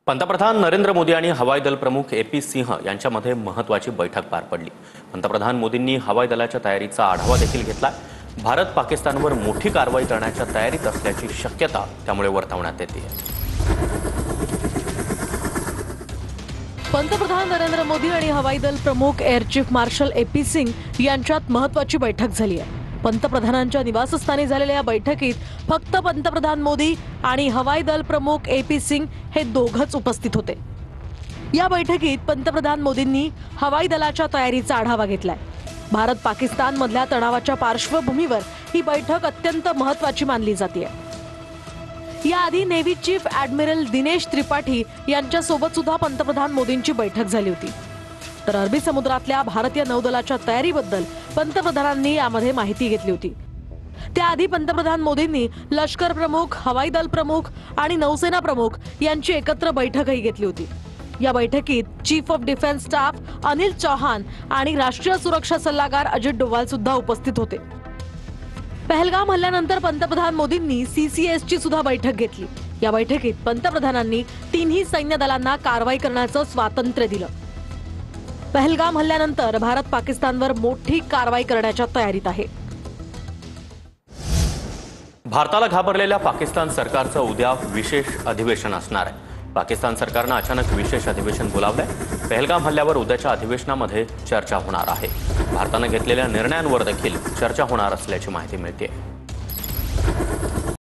पंतप्रधान नरेंद्र मोदी आणि हवाई दल प्रमुख ए.पी. सिंह यांच्यामध्ये महत्त्वाची बैठक पार पडली। पंतप्रधान मोदींनी हवाई दलाच्या तयारीचा आढावा देखील घेतला। भारत पाकिस्तानवर मोठी कारवाई करण्याच्या तयारीत असल्याची शक्यता त्यामुळे वर्तवण्यात येते। पंतप्रधान नरेंद्र मोदी आणि हवाई दल प्रमुख air chief marshal A P. Singh यांच्यात महत्त्वाची बैठक झाली आहे। पंतप्रधानांच्या निवासस्थानी झालेल्या या बैठकीत फक्त पंतप्रधान मोदी आणि हवाई दल प्रमुख ए.पी. सिंग हे दोघंच उपस्थित होते। या बैठकीत पंतप्रधान मोदींनी हवाई दलाच्या तयारीचा आढावा घेतलाय। भारत पाकिस्तान मधल्या तणावाच्या पार्श्वभूमीवर ही बैठक अत्यंत महत्त्वाची मानली जाते। याआधी navy chief admiral Dinesh Tripathi यांच्यासोबत सुद्धा पंतप्रधान मोदींची बैठक झाली होती। तर अरबी समुद्रातल्या भारतीय नौदलाच्या तयारीबद्दल पंतप्रधानांनी यामध्ये माहिती घेतली होती। त्याआधी पंतप्रधान मोदींनी लष्कर प्रमुख, हवाई दल प्रमुख आणि नौसेना प्रमुख यांची एकत्र बैठकही घेतली होती। या बैठकीत chief of defence staff Anil Chauhan आणि राष्ट्रीय सुरक्षा सल्लागार अजित डोवाल सुद्धा उपस्थित होते। पहलगाम हल्ल्यानंतर पंतप्रधान मोदींनी सीसीएसची सुद्धा बैठक घेतली। या बैठकीत पंतप्रधानांनी तिन्ही सैन्य दलांना कारवाई करण्याचं स्वातंत्र्य दिलं। पहलगाम हल्ल्यानंतर भारत पाकिस्तानवर मोठी कारवाई करण्याच्या तयारीत आहे। भारताला घाबरलेल्या पाकिस्तान सरकारचं उद्या विशेष अधिवेशन असणार आहे। पाकिस्तान सरकारनं अचानक विशेष अधिवेशन बोलावलंय। पहलगाम हल्ल्यावर उद्याच्या अधिवेशनामध्ये चर्चा होणार आहे। भारतानं घेतलेल्या निर्णयांवर देखील चर्चा होणार असल्याची माहिती मिळते।